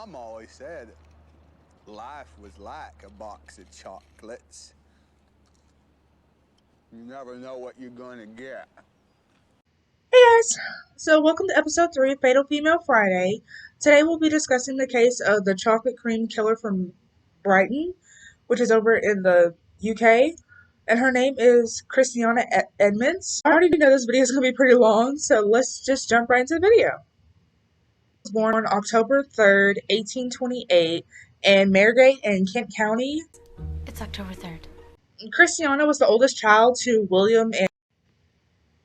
Mom always said life was like a box of chocolates. You never know what you're gonna get. Hey guys! So, welcome to episode 3 of Fatal Female Friday. Today we'll be discussing the case of the chocolate cream killer from Brighton, which is over in the UK. And her name is Christiana Edmunds. I already know this video is going to be pretty long, so let's just jump right into the video. She was born on October 3rd, 1828, in Margate in Kent County. It's October 3rd. Christiana was the oldest child to William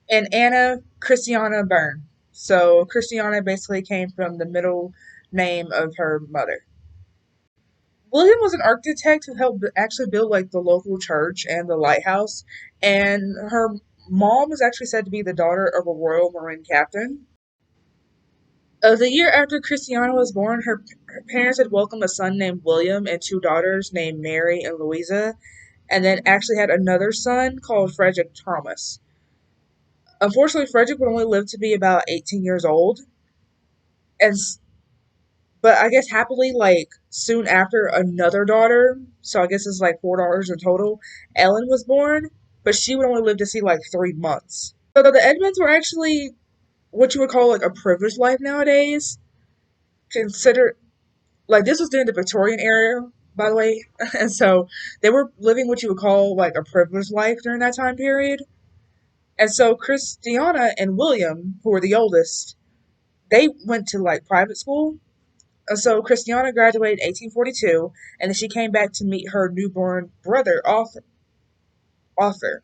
and Anna Christiana Byrne. So Christiana basically came from the middle name of her mother. William was an architect who helped actually build like the local church and the lighthouse, and her mom was actually said to be the daughter of a Royal Marine captain. The year after Christiana was born, her parents had welcomed a son named William and two daughters named Mary and Louisa, and then actually had another son called Frederick Thomas. Unfortunately, Frederick would only live to be about 18 years old, and but I guess happily, like soon after, another daughter. So I guess it's like four daughters in total. Ellen was born, but she would only live to see like 3 months. So the Edmunds were actually what you would call like a privileged life nowadays. Consider like this was during the Victorian era, by the way, and so they were living what you would call like a privileged life during that time period. And so Christiana and William, who were the oldest, they went to like private school. And so Christiana graduated in 1842, and then she came back to meet her newborn brother, Arthur. Arthur.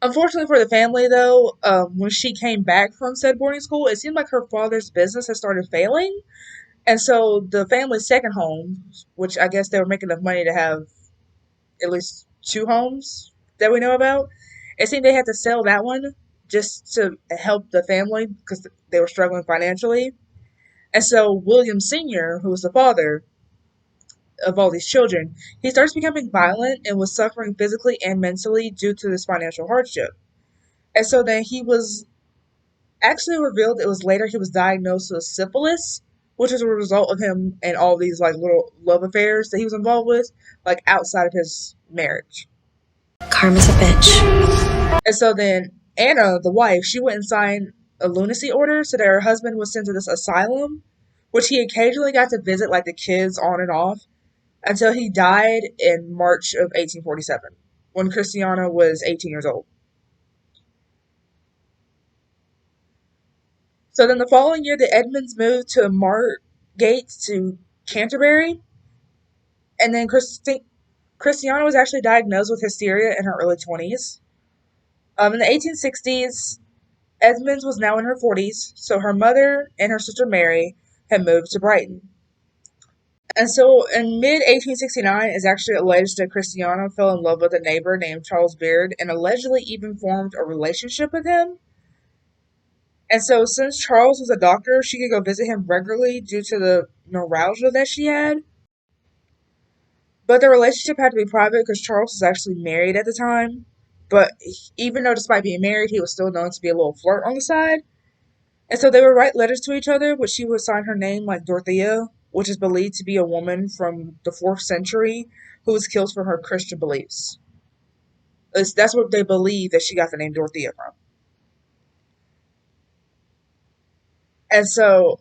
Unfortunately for the family, though, when she came back from said boarding school, it seemed like her father's business had started failing. And so the family's second home, which I guess they were making enough money to have at least two homes that we know about, it seemed they had to sell that one just to help the family because they were struggling financially. And so William Sr., who was the father of all these children, he starts becoming violent and was suffering physically and mentally due to this financial hardship. And so then he was actually revealed it was later he was diagnosed with syphilis, which was a result of him and all these like little love affairs that he was involved with, like outside of his marriage. Karma's a bitch. And so then Anna, the wife, she went and signed a lunacy order so that her husband was sent to this asylum, which he occasionally got to visit like the kids on and off until he died in March of 1847 when Christiana was 18 years old. So then the following year, the Edmunds moved to Margate to Canterbury, and then Christiana was actually diagnosed with hysteria in her early 20s. In the 1860s, Edmunds was now in her 40s, so her mother and her sister Mary had moved to Brighton. And so in mid-1869, it's actually alleged that Christiana fell in love with a neighbor named Charles Beard and allegedly even formed a relationship with him. And so since Charles was a doctor, she could go visit him regularly due to the neuralgia that she had. But the relationship had to be private because Charles was actually married at the time. But even though despite being married, he was still known to be a little flirt on the side. And so they would write letters to each other, which she would sign her name like Dorothea, which is believed to be a woman from the 4th century who was killed for her Christian beliefs. That's what they believe that she got the name Dorothea from. And so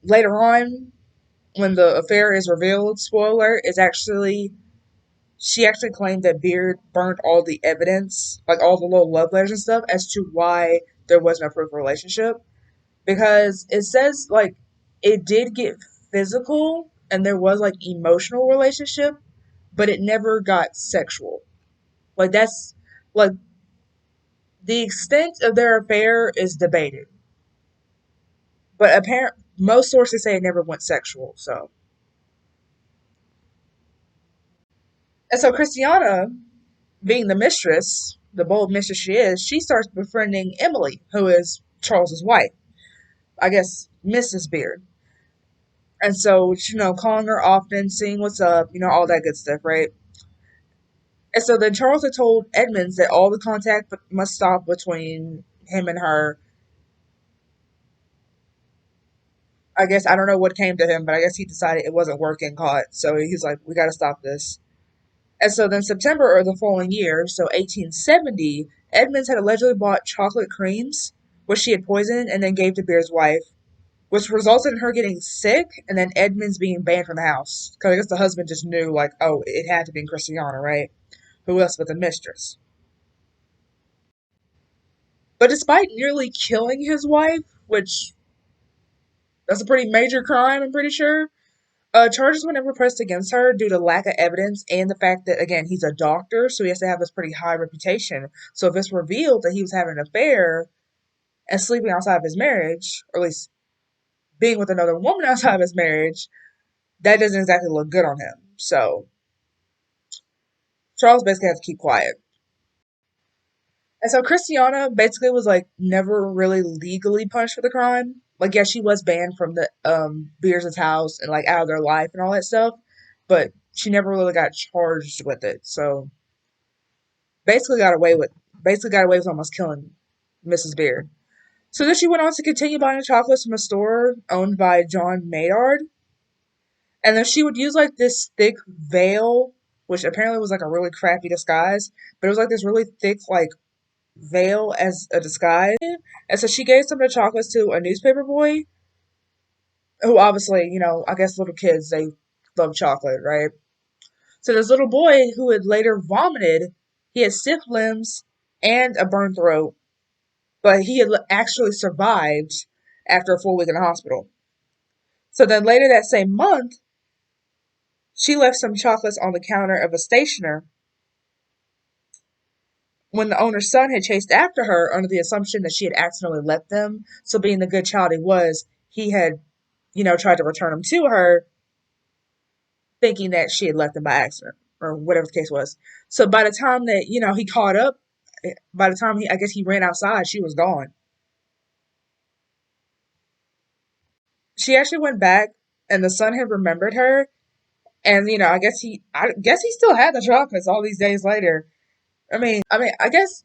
later on, when the affair is revealed, spoiler, she actually claimed that Beard burnt all the evidence, like all the little love letters and stuff, as to why there was no proof of relationship. Because it says like it did get physical and there was like emotional relationship, but it never got sexual. Like that's like the extent of their affair is debated, but apparent most sources say it never went sexual. So and so Christiana, being the mistress, the bold mistress she is, she starts befriending Emily, who is Charles's wife. I guess Mrs. Beard. And so, calling her often, seeing what's up, all that good stuff, right? And so then Charles had told Edmunds that all the contact must stop between him and her. I guess I don't know what came to him, but I guess he decided it wasn't working caught. So he's like, we got to stop this. And so then September of the following year, so 1870, Edmunds had allegedly bought chocolate creams, which she had poisoned and then gave to Beer's wife, which resulted in her getting sick and then Edmunds being banned from the house. Because I guess the husband just knew, like, oh, it had to be Christiana, right? Who else but the mistress? But despite nearly killing his wife, which that's a pretty major crime, I'm pretty sure, charges were never pressed against her due to lack of evidence and the fact that, again, he's a doctor, so he has to have this pretty high reputation. So if it's revealed that he was having an affair and sleeping outside of his marriage, or at least being with another woman outside of his marriage, that doesn't exactly look good on him. So Charles basically had to keep quiet. And so Christiana basically was like never really legally punished for the crime. Like, yeah, she was banned from the Beers' house and like out of their life and all that stuff, but she never really got charged with it. So basically got away with almost killing Mrs. Beard. So then she went on to continue buying chocolates from a store owned by John Maynard. And then she would use like this thick veil, which apparently was like a really crappy disguise, but it was like this really thick like veil as a disguise. And so she gave some of the chocolates to a newspaper boy who obviously, I guess little kids, they love chocolate, right? So this little boy who had later vomited, he had stiff limbs and a burned throat, but he had actually survived after a full week in the hospital. So then later that same month, she left some chocolates on the counter of a stationer when the owner's son had chased after her under the assumption that she had accidentally left them. So being the good child he was, he had, tried to return them to her, thinking that she had left them by accident or whatever the case was. So by the time that, he caught up, by the time I guess he ran outside, she was gone. She actually went back and the son had remembered her. And, I guess he still had the chocolates all these days later. I guess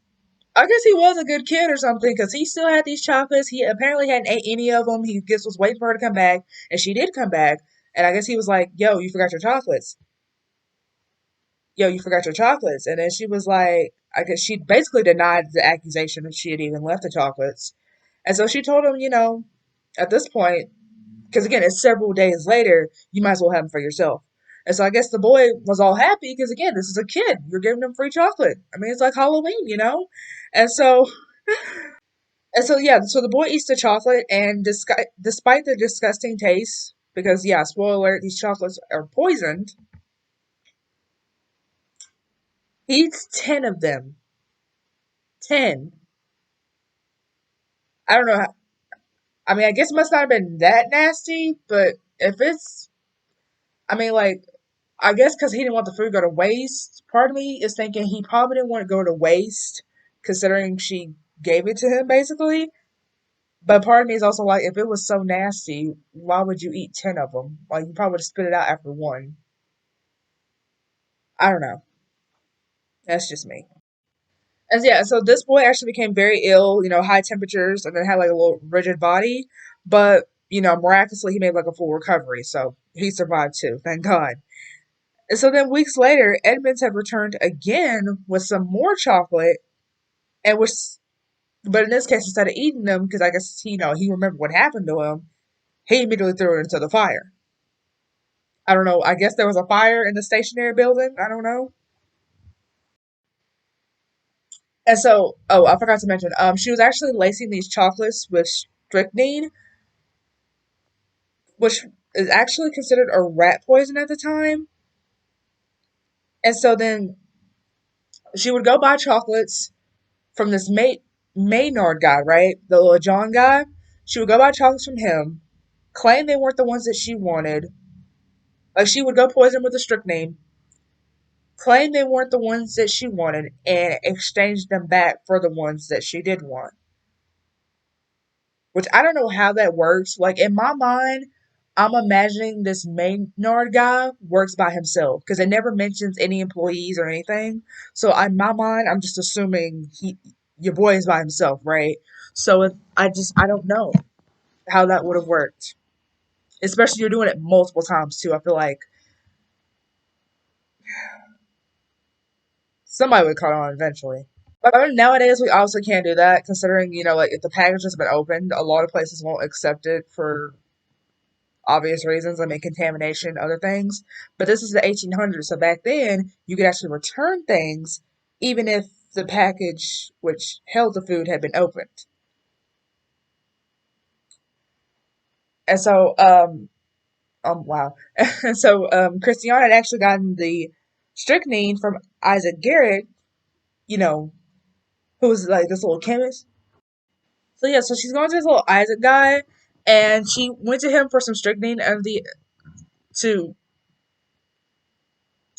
he was a good kid or something because he still had these chocolates. He apparently hadn't ate any of them. He just was waiting for her to come back, and she did come back. And I guess he was like, "Yo, you forgot your chocolates. Yo, you forgot your chocolates." And then she was like, I guess she basically denied the accusation that she had even left the chocolates. And so she told him, at this point, because again, it's several days later, you might as well have them for yourself. And so I guess the boy was all happy because again, this is a kid. You're giving him free chocolate. I mean, it's like Halloween. And so yeah, so the boy eats the chocolate, and despite the disgusting taste, because yeah, spoiler alert, these chocolates are poisoned, he eats 10 of them. 10. I don't know. I guess it must not have been that nasty, but if it's, like, I guess because he didn't want the food to go to waste. Part of me is thinking he probably didn't want to go to waste, considering she gave it to him, basically. But part of me is also like, if it was so nasty, why would you eat 10 of them? Like, you probably would spit it out after one. I don't know. That's just me. And yeah, so this boy actually became very ill, high temperatures, and then had like a little rigid body. But, miraculously, he made like a full recovery. So he survived too, thank God. And so then weeks later, Edmonds had returned again with some more chocolate, and but in this case, instead of eating them, because I guess, he remembered what happened to him, he immediately threw it into the fire. I don't know. I guess there was a fire in the stationary building. I don't know. And so, oh, I forgot to mention, she was actually lacing these chocolates with strychnine, which is actually considered a rat poison at the time. And so then she would go buy chocolates from this Maynard guy, right? The little John guy. She would go buy chocolates from him, claim they weren't the ones that she wanted. Like, she would go poison them with the strychnine, claim they weren't the ones that she wanted, and exchange them back for the ones that she did want. Which I don't know how that works. Like, in my mind, I'm imagining this Maynard guy works by himself because it never mentions any employees or anything. So in my mind, I'm just assuming your boy is by himself, right? So I don't know how that would have worked. Especially you're doing it multiple times too. I feel like somebody would caught on eventually. But nowadays, we also can't do that, considering, like if the package has been opened, a lot of places won't accept it for obvious reasons. I mean, contamination, other things. But this is the 1800s, so back then, you could actually return things even if the package which held the food had been opened. And so, wow. And so, Christiana had actually gotten the strychnine from Isaac Garrett, you know, who was like this little chemist. So yeah, so she's going to this little Isaac guy, and she went to him for some strychnine under the to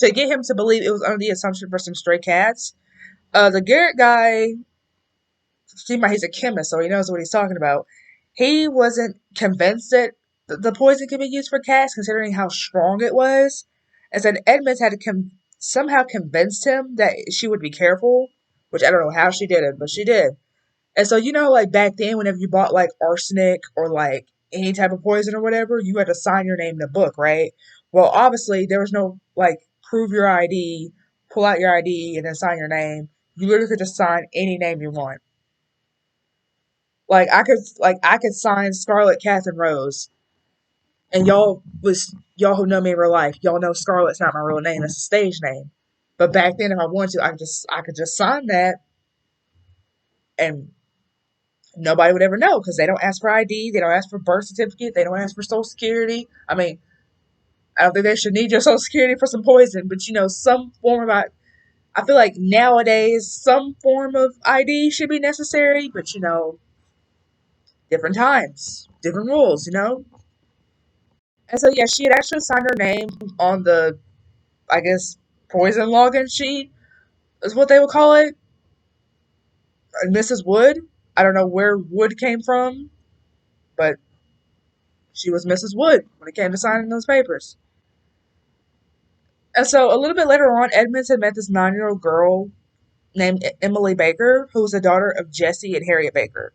to get him to believe it was under the assumption for some stray cats. The Garrett guy, he's a chemist, so he knows what he's talking about. He wasn't convinced that the poison could be used for cats, considering how strong it was. And said Edmonds had to somehow convinced him that she would be careful, which I don't know how she did it, but she did. And so, like back then, whenever you bought like arsenic or like any type of poison or whatever, you had to sign your name in a book, right? Well, obviously, there was no like prove your ID, pull out your ID, and then sign your name. You literally could just sign any name you want. Like I could sign Scarlett Catherine Rose, and y'all who know me in real life, y'all know Scarlett's not my real name; it's a stage name. But back then, if I wanted to, I could just sign that, and nobody would ever know because they don't ask for ID, they don't ask for birth certificate, they don't ask for Social Security. I mean, I don't think they should need your Social Security for some poison, but some form of I feel like nowadays some form of ID should be necessary, but different times, different rules. And so yeah, she had actually signed her name on the, I guess, poison login sheet is what they would call it. Mrs. Wood. I don't know where Wood came from, but she was Mrs. Wood when it came to signing those papers. And so a little bit later on, Edmunds had met this 9-year-old girl named Emily Baker, who was the daughter of Jesse and Harriet Baker.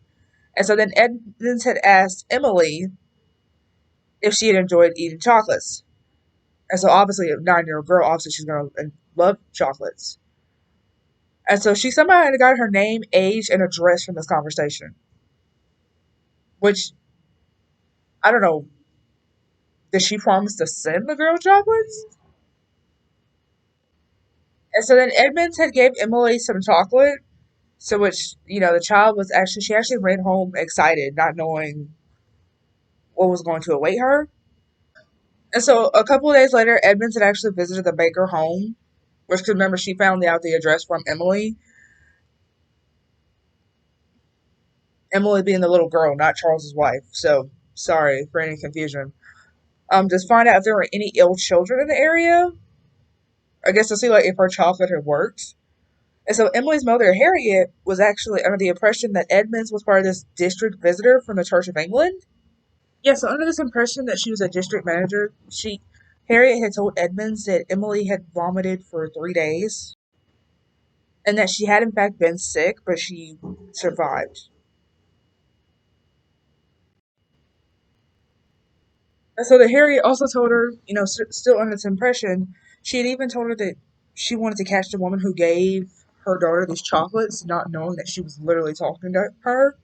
And so then Edmunds had asked Emily if she had enjoyed eating chocolates. And so obviously, a 9-year-old girl, obviously she's going to love chocolates. And so she somehow had got her name, age, and address from this conversation. Which, I don't know, did she promise to send the girl chocolates? And so then Edmunds had gave Emily some chocolate. So which, the child she actually ran home excited, not knowing what was going to await her. And so a couple of days later, Edmonds had actually visited the Baker home, which, remember, she found out the address from Emily. Emily being the little girl, not Charles's wife. So sorry for any confusion. Just find out if there were any ill children in the area. I guess to see like if her chocolate had worked. And so Emily's mother, Harriet, was actually under the impression that Edmonds was part of this district visitor from the Church of England. Yeah, so under this impression that she was a district manager, Harriet had told Edmonds that Emily had vomited for 3 days, and that she had in fact been sick, but she survived. And so the Harriet also told her, still under this impression, she had even told her that she wanted to catch the woman who gave her daughter these chocolates, not knowing that she was literally talking to her.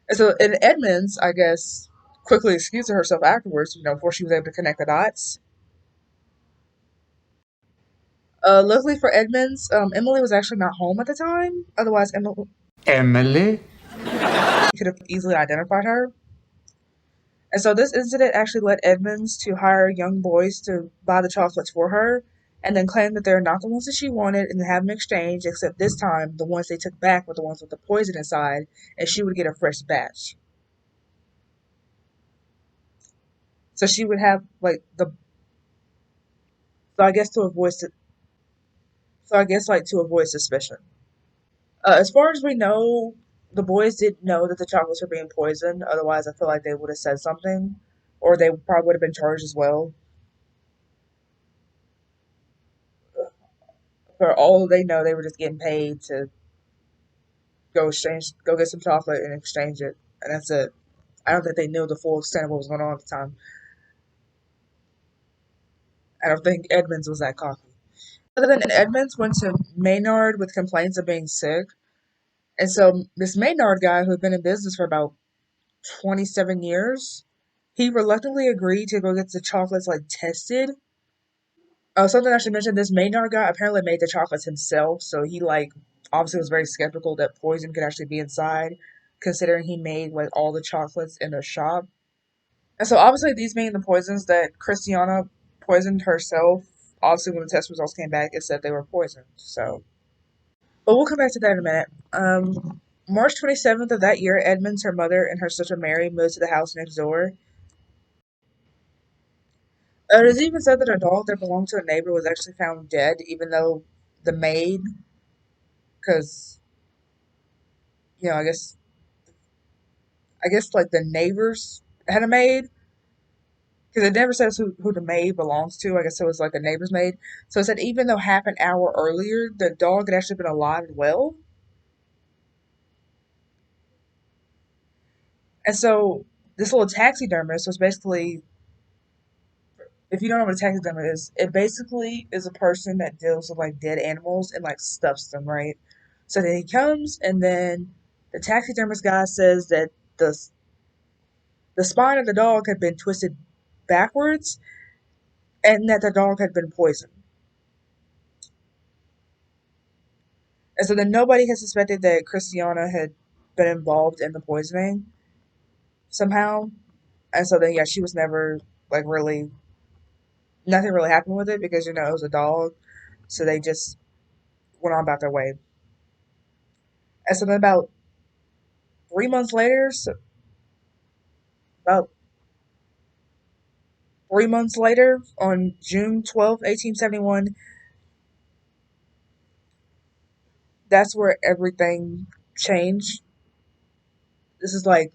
And Edmonds, I guess, quickly excused herself afterwards, before she was able to connect the dots. Luckily for Edmonds, Emily was actually not home at the time. Otherwise, Emily? could have easily identified her. And so this incident actually led Edmonds to hire young boys to buy the chocolates for her, and then claim that they're not the ones that she wanted, and then have them exchanged, except this time the ones they took back were the ones with the poison inside, and she would get a fresh batch. So she would have like so I guess to avoid to avoid suspicion. As far as we know, the boys did know that the chocolates were being poisoned. Otherwise, I feel like they would have said something, or they probably would have been charged as well. For all they know, they were just getting paid to go get some chocolate and exchange it, and that's it. I don't think they knew the full extent of what was going on at the time. I don't think Edmunds was that cocky. Other than Edmunds went to Maynard with complaints of being sick. And so this Maynard guy who had been in business for about 27 years, he reluctantly agreed to go get the chocolates like tested. Oh, something I should mention, this Maynard guy apparently made the chocolates himself, so he like obviously was very skeptical that poison could actually be inside, considering he made like all the chocolates in the shop. And so obviously these being the poisons that Christiana poisoned herself, obviously when the test results came back it said they were poisoned. So but we'll come back to that in a minute. March 27th of that year, Edmunds, her mother, and her sister Mary moved to the house next door. It is even said that a dog that belonged to a neighbor was actually found dead, even though the maid, because I guess like the neighbors had a maid, because it never says who the maid belongs to. I guess it was like a neighbor's maid. So it said even though half an hour earlier the dog had actually been alive and well. And so this little taxidermist was basically, if you don't know what a taxidermist is, it basically is a person that deals with like dead animals and like stuffs them, right? So then he comes and then the taxidermist guy says that the the spine of the dog had been twisted backwards and that the dog had been poisoned. And so then nobody had suspected that Christiana had been involved in the poisoning somehow. And so then yeah, she was never like really, nothing really happened with it because it was a dog. So they just went on about their way. And so then about 3 months later, about 3 months later, on June 12th, 1871, that's where everything changed. This is like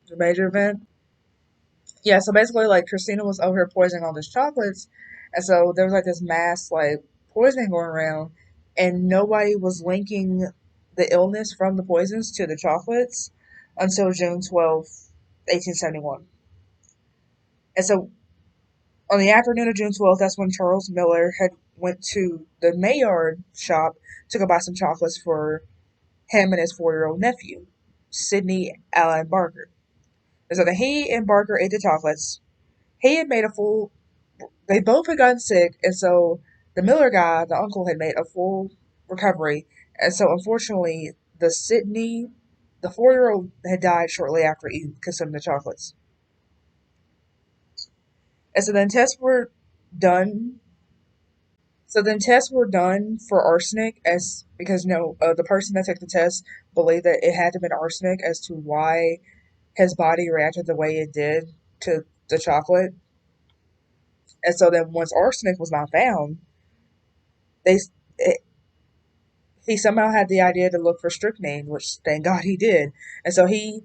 the major event. Yeah, so basically, like, Christina was over here poisoning all these chocolates, and so there was like this mass, like, poisoning going around, and nobody was linking the illness from the poisons to the chocolates until June 12th, 1871. And so on the afternoon of June 12th, that's when Charles Miller had went to the Maillard shop to go buy some chocolates for him and his 4-year-old nephew, Sidney Allen Barker. And so then he and Barker ate the chocolates. He had made a full, they both had gotten sick, and so the Miller guy, the uncle, had made a full recovery. And so unfortunately, the 4-year-old had died shortly after he consumed the chocolates. And so then tests were done. So then tests were done for arsenic as because the person that took the test believed that it had to have been arsenic as to why his body reacted the way it did to the chocolate. And so then once arsenic was not found, they it, he somehow had the idea to look for strychnine, which thank God he did. And so okay,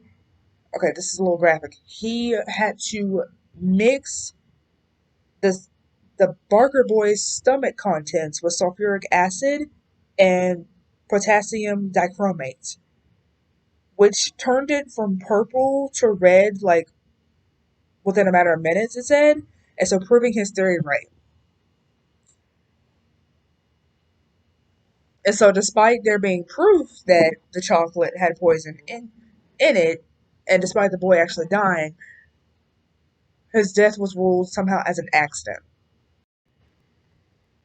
this is a little graphic. He had to mix the the Barker boys' stomach contents with sulfuric acid and potassium dichromate, which turned it from purple to red like within a matter of minutes, it said, and so proving his theory right. And so despite there being proof that the chocolate had poison in it, and despite the boy actually dying, his death was ruled somehow as an accident.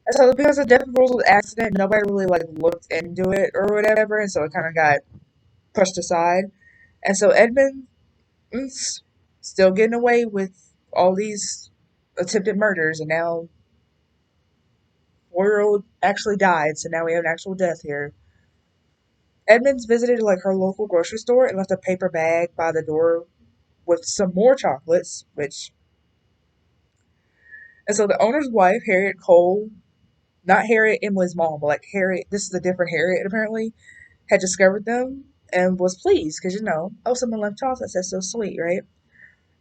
And so because the death was ruled as an accident, nobody really like looked into it or whatever, and so it kind of got pushed aside. And so Edmund's still getting away with all these attempted murders, and now 4-year-old actually died, so now we have an actual death here. Edmunds visited like her local grocery store and left a paper bag by the door with some more chocolates, and so the owner's wife, Harriet Cole, not Harriet Emily's mom, but like Harriet, this is a different Harriet apparently, had discovered them and was pleased because oh, someone left chocolates, that's so sweet, right?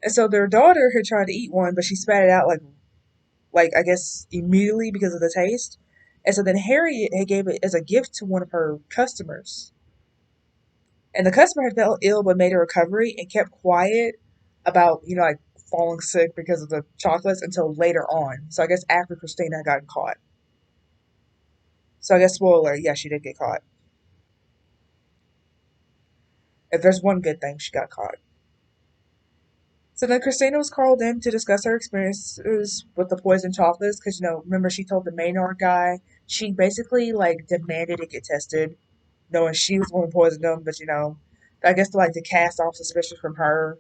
And so their daughter had tried to eat one, but she spat it out like I guess immediately because of the taste. And so then Harriet had gave it as a gift to one of her customers. And the customer had felt ill but made a recovery and kept quiet about, like falling sick because of the chocolates until later on. So I guess after Christina got caught. So I guess spoiler, yeah, she did get caught. If there's one good thing, she got caught. So then Christina was called in to discuss her experiences with the poison chocolates because, remember she told the Maynard guy, she basically, demanded it get tested, knowing she was the one who poisoned them, but, I guess to cast off suspicion from her,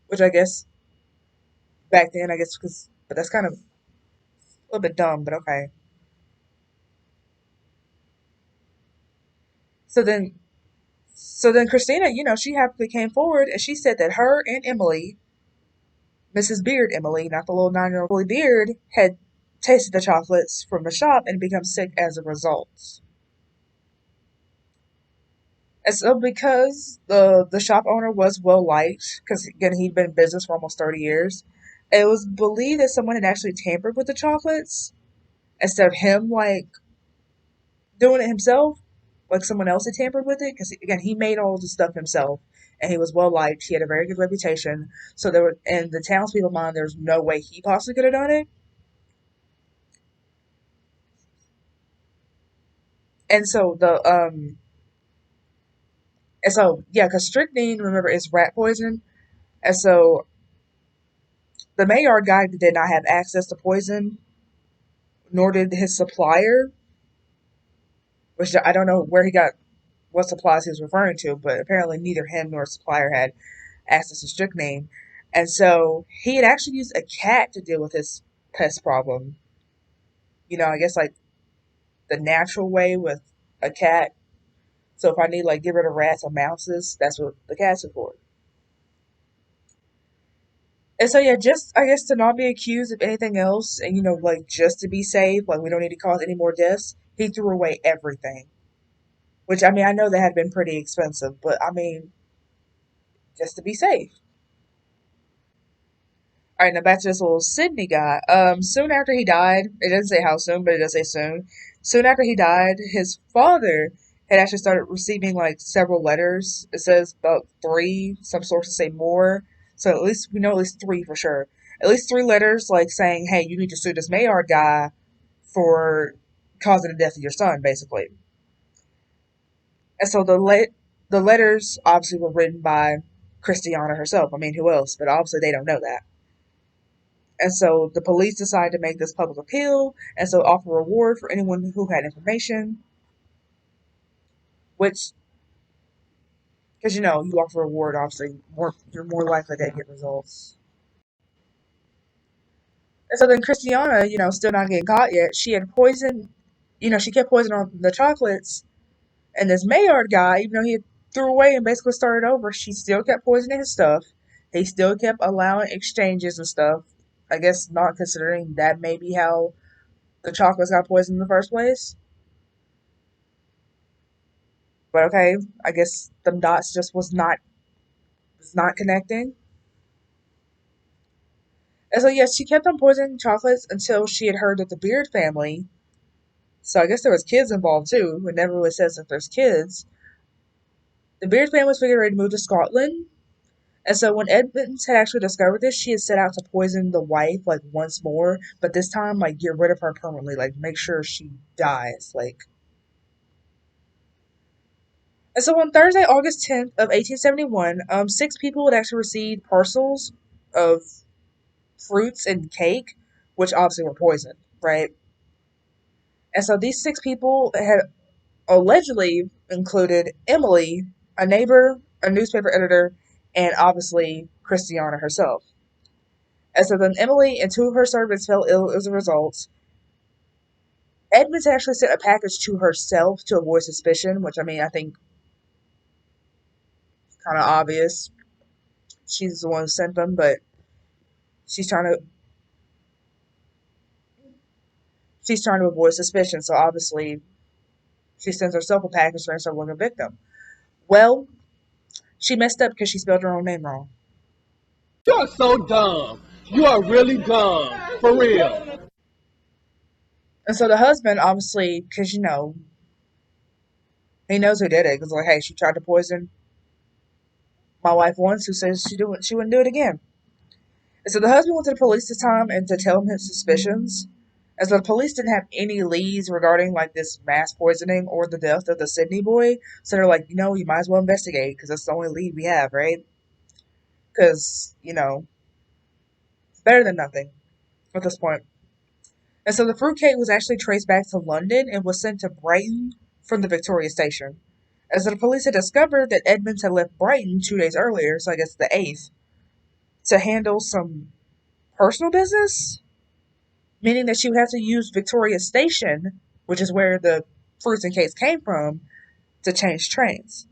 which I guess back then, but that's kind of a little bit dumb, but okay. So then, Christina, she happily came forward and she said that her and Emily, Mrs. Beard Emily, not the little 9-year-old Beard, had tasted the chocolates from the shop and become sick as a result. And so because the shop owner was well liked, because again he'd been in business for almost 30 years, it was believed that someone had actually tampered with the chocolates instead of him doing it himself, someone else had tampered with it, because again he made all the stuff himself and he was well liked. He had a very good reputation, so there were, and the townspeople mind, there's no way he possibly could have done it. And so yeah, because strychnine, remember, is rat poison, and so the Maynard guy did not have access to poison, nor did his supplier, which I don't know where he got what supplies he was referring to, but apparently neither him nor his supplier had access to strychnine. And so he had actually used a cat to deal with his pest problem. I guess the natural way with a cat. So if I need get rid of rats or mouses, that's what the cats are for. And so yeah, just I guess to not be accused of anything else, and just to be safe, we don't need to cause any more deaths, he threw away everything. Which I know that had been pretty expensive, but just to be safe. Alright, now back to this little Sydney guy. Soon after he died, it doesn't say how soon, but it does say soon. Soon after he died, his father had actually started receiving several letters. It says about 3. Some sources say more. So at least we know at least 3 for sure. At least 3 letters saying, hey, you need to sue this Maynard guy for causing the death of your son, basically. And so the letters obviously were written by Christiana herself. Who else? But obviously they don't know that. And so the police decided to make this public appeal, and so offer a reward for anyone who had information. Which, because you offer a reward, obviously, you're more likely to get results. And so then Christiana, still not getting caught yet, she had poisoned, she kept poisoning on the chocolates, and this Maynard guy, even though he threw away and basically started over, she still kept poisoning his stuff. He still kept allowing exchanges and stuff. I guess not considering that may be how the chocolates got poisoned in the first place. But okay, I guess them dots just was not connecting. And so yes, she kept on poisoning chocolates until she had heard that the Beard family, so I guess there was kids involved too, it never really says that there's kids. The Beard family was figuring ready to move to Scotland. And so when Edmunds had actually discovered this, she had set out to poison the wife once more, but this time get rid of her permanently, make sure she dies, And so on Thursday, August 10th of 1871, 6 people had actually received parcels of fruits and cake, which obviously were poisoned, right? And so these 6 people had allegedly included Emily, a neighbor, a newspaper editor, and obviously Christiana herself. And so then Emily and 2 of her servants fell ill as a result. Edmunds actually sent a package to herself to avoid suspicion, which I think kind of obvious. She's the one who sent them, but she's trying to avoid suspicion, so obviously she sends herself a package for herself with a victim. Well, she messed up because she spelled her own name wrong. You are so dumb. You are really dumb. For real. And so the husband, obviously, because He knows who did it because, like, hey, she tried to poison my wife once, who says she wouldn't do it again. And so the husband went to the police this time and to tell him his suspicions. And so the police didn't have any leads regarding like this mass poisoning or the death of the Sydney boy. So they're like, you might as well investigate because that's the only lead we have, right? Because, it's better than nothing at this point. And so the fruitcake was actually traced back to London and was sent to Brighton from the Victoria Station. As the police had discovered that Edmunds had left Brighton 2 days earlier, so I guess the 8th, to handle some personal business, meaning that she would have to use Victoria Station, which is where the fruits and cakes came from, to change trains.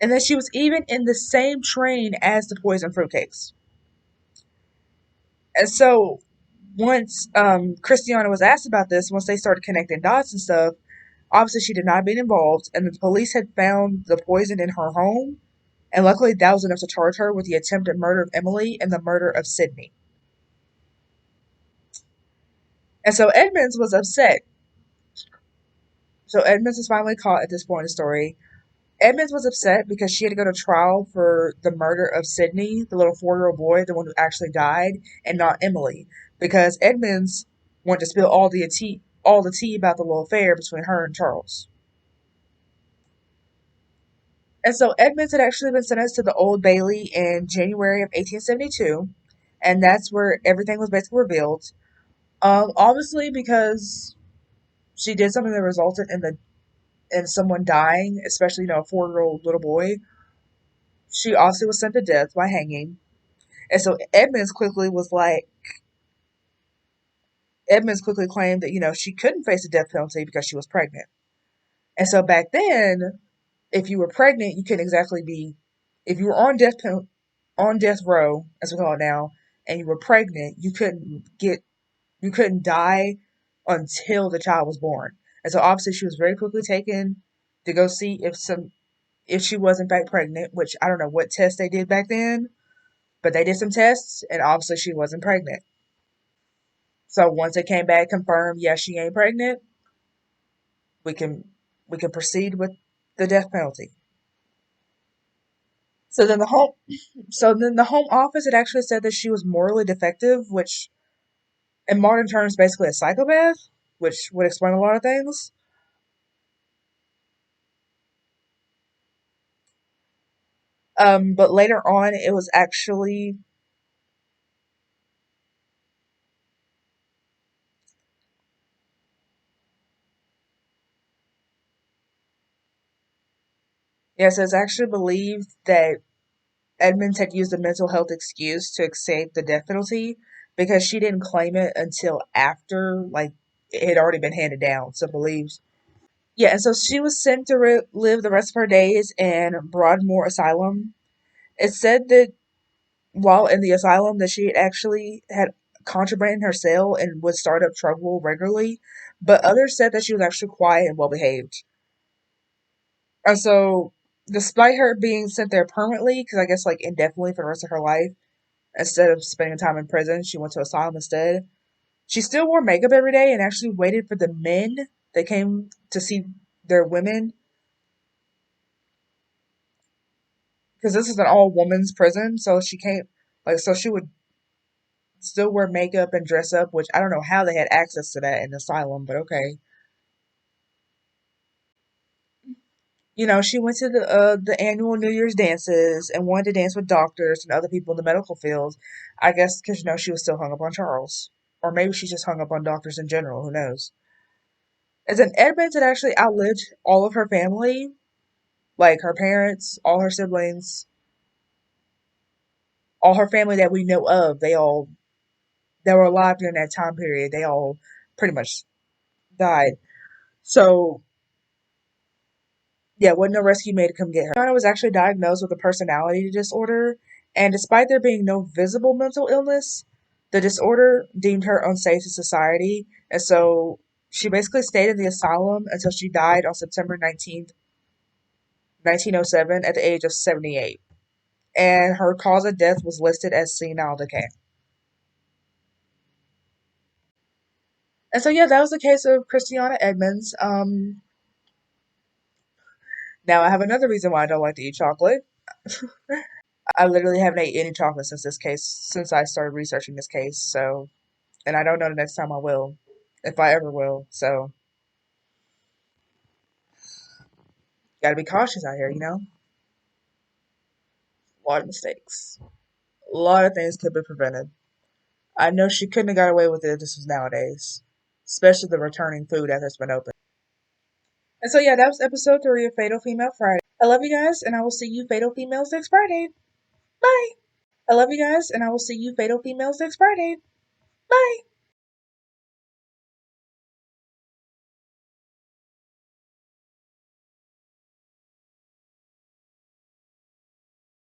And that she was even in the same train as the poisoned fruitcakes. And so once Christiana was asked about this, once they started connecting dots and stuff, obviously she did not get involved, and the police had found the poison in her home, and luckily that was enough to charge her with the attempted murder of Emily and the murder of Sydney. And so Edmunds was upset. So Edmunds was finally caught at this point in the story. Edmunds was upset because she had to go to trial for the murder of Sydney, the little 4-year-old boy, the one who actually died, and not Emily, because Edmunds wanted to spill all the tea about the little affair between her and Charles. And so Edmunds had actually been sentenced to the Old Bailey in January of 1872, and that's where everything was basically revealed. Obviously, because she did something that resulted in someone dying, especially a 4-year-old little boy. She also was sent to death by hanging. And so Edmonds quickly claimed that, she couldn't face the death penalty because she was pregnant. And so back then, if you were pregnant, you couldn't exactly if you were on death row, as we call it now, and you were pregnant, you couldn't die until the child was born. And so obviously she was very quickly taken to go see if she was in fact pregnant, which I don't know what tests they did back then, but they did some tests, and obviously she wasn't pregnant. So once it came back confirmed, yes, she ain't pregnant, we can proceed with the death penalty. So then the home office had actually said that she was morally defective, which in modern terms basically a psychopath, which would explain a lot of things. But later on, it was actually yes, it's actually believed that Edmonds had used a mental health excuse to escape the death penalty because she didn't claim it until after, like, it had already been handed down. So believes, yeah, and so she was sent to live the rest of her days in Broadmoor Asylum. It's said that while in the asylum, that she actually had contraband in her cell and would start up trouble regularly, but others said that she was actually quiet and well behaved. And so, despite her being sent there permanently, because I guess like indefinitely for the rest of her life, instead of spending time in prison, she went to asylum instead. She still wore makeup every day and actually waited for the men that came to see their women, because this is an all women's prison. So she would still wear makeup and dress up, which I don't know how they had access to that in the asylum, but okay. She went to the annual New Year's dances and wanted to dance with doctors and other people in the medical field. I guess because she was still hung up on Charles, or maybe she just hung up on doctors in general. Who knows? As an Edmonds had actually outlived all of her family, like her parents, all her siblings, all her family that we know of. They were alive during that time period. They all pretty much died. So yeah, wasn't no rescue made to come get her. Christiana was actually diagnosed with a personality disorder, and despite there being no visible mental illness, the disorder deemed her unsafe to society, and so she basically stayed in the asylum until she died on September 19th, 1907, at the age of 78. And her cause of death was listed as senile decay. And so, yeah, that was the case of Christiana Edmunds. Now, I have another reason why I don't like to eat chocolate. I literally haven't ate any chocolate since I started researching this case, so, and I don't know the next time I will, if I ever will, so, gotta be cautious out here, you know? A lot of mistakes. A lot of things could be prevented. I know she couldn't have got away with it if this was nowadays, especially the returning food after it's been opened. And so, yeah, that was episode 3 of Fatal Female Friday. I love you guys, and I will see you Fatal Females next Friday. Bye! I love you guys, and I will see you Fatal Females next Friday. Bye!